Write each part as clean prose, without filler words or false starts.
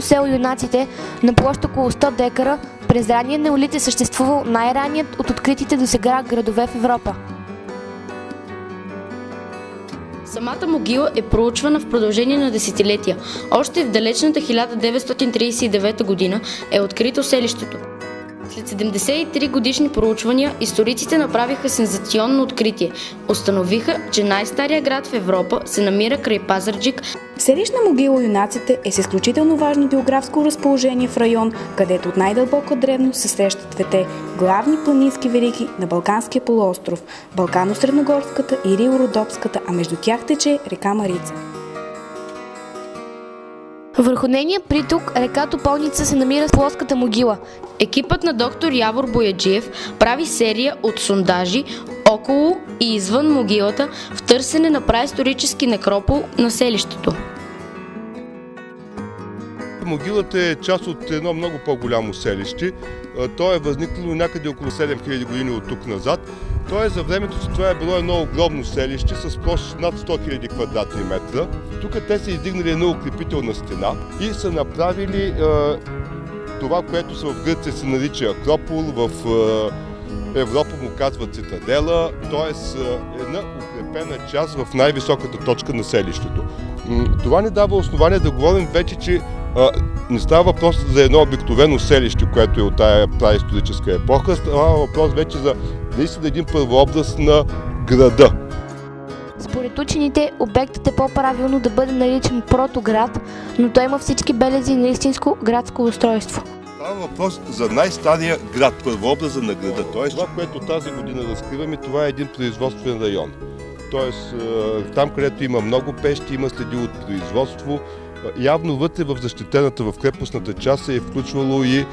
гръцкото село Юнаците на площ около 100 декара през ранния неолит е съществувал най-ранният от откритите досега градове в Европа. Самата могила е проучвана в продължение на десетилетия. Още в далечната 1939 година е открито селището. След 73 годишни проучвания, историците направиха сензационно откритие. Установиха, че най-стария град в Европа се намира край Пазарджик. Селищна могила Юнаците е с изключително важно географско разположение в район, където от най-дълбока древност се срещат двете главни планински вериги на Балканския полуостров – Балкано-Средногорската и Рило-Родопската, а между тях тече река Марица. Върху нейния приток, река Тополница, се намира плоската могила. Екипът на доктор Явор Бояджиев прави серия от сондажи около и извън могилата в търсене на праисторически некропол на селището. Могилата е част от едно много по-голямо селище. То е възникнало някъде около 7000 години от тук назад. За времето си това е било едно огромно селище с площ над 100 000 квадратни метра. Тук те са издигнали една укрепителна стена и са направили това, което в Гърция се нарича Акропол, в Европа му казва цитадела, т.е. една укрепена част в най-високата точка на селището. Това ни дава основание да говорим вече, че не става въпрос за едно обикновено селище, което е от тая праисторическа епоха, става въпрос вече за наистина един първообраз на града. Според учените, обектът е по-правилно да бъде наричан протоград, но той има всички белези на истинско градско устройство. Става въпрос за най-стария град, първообраза на града. Тоест, това, което тази година разкриваме, това е един производствен район. Тоест, там, където има много пещи, има следи от производство. Явно вътре в защитената, в крепостната част се е включвало и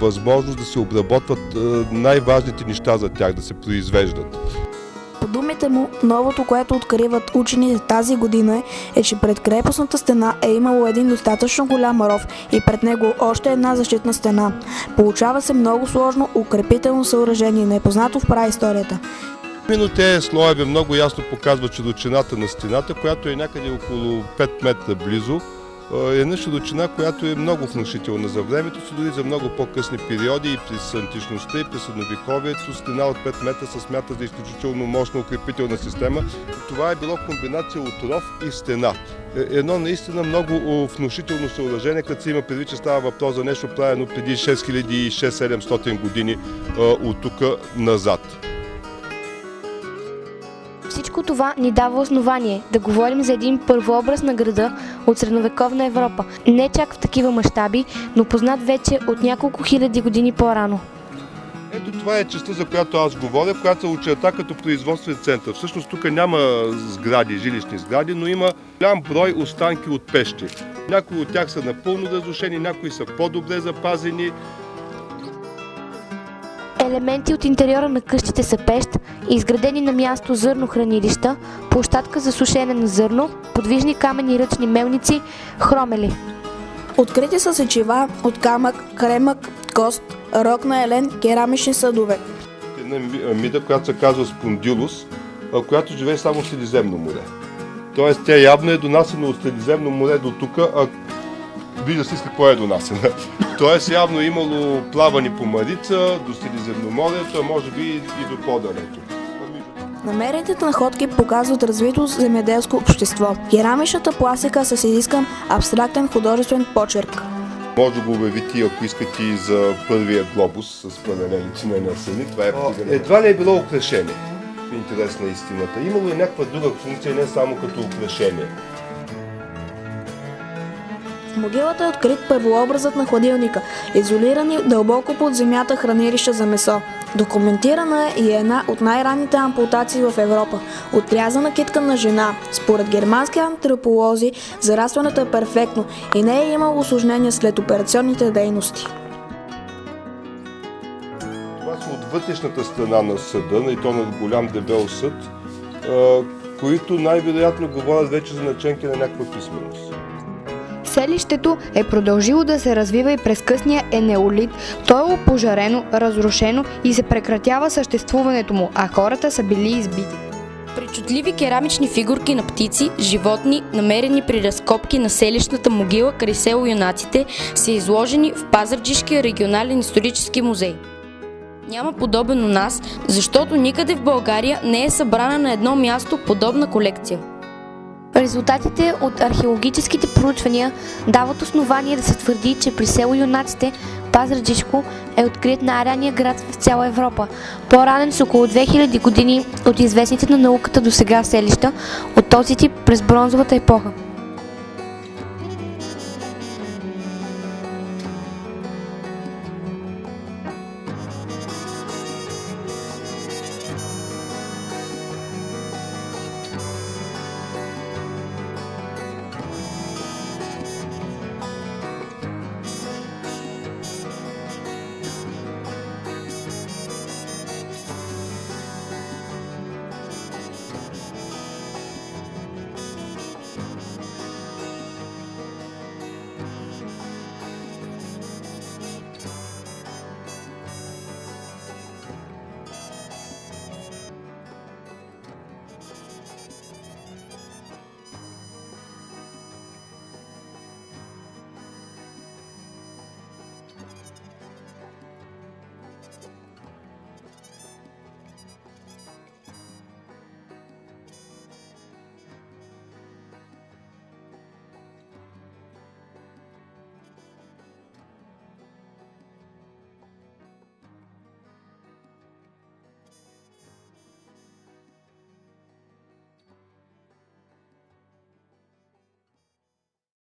възможност да се обработват най-важните неща за тях, да се произвеждат. По думите му, новото, което откриват учените тази година е, че пред крепостната стена е имало един достатъчно голям ров и пред него още една защитна стена. Получава се много сложно укрепително съоръжение, непознато в праисторията. Именно тези слоеве много ясно показват широчината на стената, която е някъде около 5 метра близо. Една широчина, която е много внушителна за времето си, дори за много по-късни периоди и през античността и през средновековието. Стена от 5 метра се смята за изключително мощна укрепителна система. Това е било комбинация от ров и стена. Едно наистина много внушително съоръжение, като се има предвид, че става въпрос за нещо правено преди 6600-700 години от тук назад. Всичко това ни дава основание да говорим за един първообраз на града от средновековна Европа. Не чак в такива мащаби, но познат вече от няколко хиляди години по-рано. Ето това е частта, за която аз говоря, която се очерта като производствен център. Всъщност тук няма сгради, жилищни сгради, но има голям брой останки от пещи. Някои от тях са напълно разрушени, някои са по-добре запазени. Елементи от интериора на къщите са пещ, изградени на място зърнохранилища, площадка за сушене на зърно, подвижни каменни ръчни мелници, хромели. Открити са сечива от камък, кремък, кост, рог на елен, керамични съдове. Една мида, която се казва спондилус, която живее само в Средиземно море. Тоест тя явно е донасена от Средиземно море до тук, а вижда се с какво е донасена. Тоест явно е имало плавани по Марица до Средиземноморието, а може би и до по-далече. Намерените находки показват развито земеделско общество. Керамичната пластика с изискан абстрактен художествен почерк. Може да го обявите, ако искате, и за първия глобус с паралелите на насени. Това е едва ли е било украшение, в интерес на истината. Имало е някаква друга функция, не само като украшение. В могилата е открит първообразът на хладилника, изолирани дълбоко под земята хранилища за месо. Документирана е и една от най-ранните ампутации в Европа – отрязана китка на жена. Според германски антрополози, зарастването е перфектно и не е имало осложнения след операционните дейности. Това са от вътрешната страна на съда, и то на голям дебел съд, които най-вероятно говорят вече за наченки на някаква писменост. Селището е продължило да се развива и през късния енеолит. То е опожарено, разрушено и се прекратява съществуването му, а хората са били избити. Причудливи керамични фигурки на птици, животни, намерени при разкопки на селищната могила край село Юнаците, са изложени в Пазарджишкия регионален исторически музей. Няма подобен у нас, защото никъде в България не е събрана на едно място подобна колекция. Резултатите от археологическите проучвания дават основание да се твърди, че при село Юнаците Пазарджишко е открит най-ранния град в цяла Европа, по-ранен с около 2000 години от известните на науката досега селища от този тип през бронзовата епоха.